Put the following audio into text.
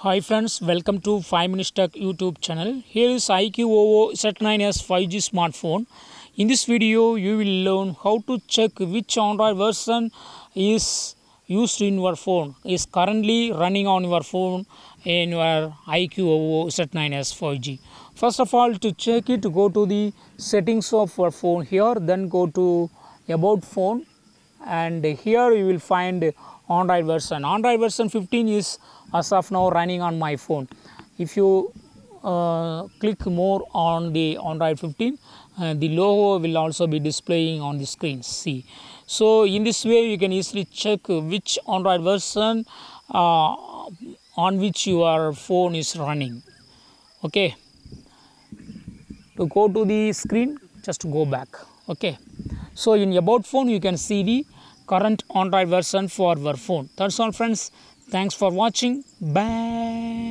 Hi friends, welcome to 5 Minutes Tech YouTube channel. Here is iQOO Z9s 5G smartphone. In this video, you will learn how to check which Android version is used in your phone, is currently running on your phone in your iQOO Z9s 5G. First of all, to check it, go to the settings of your phone here, then go to about phone, and here you will find Android version. Android version 15 is as of now running on my phone. If you click more on the Android 15, the logo will also be displaying on the screen. See, so in this way you can easily check which Android version on which your phone is running. Okay, to go to the screen, just go back. Okay, so in about phone you can see the current Android version for your phone. That's all friends. Thanks for watching. Bye.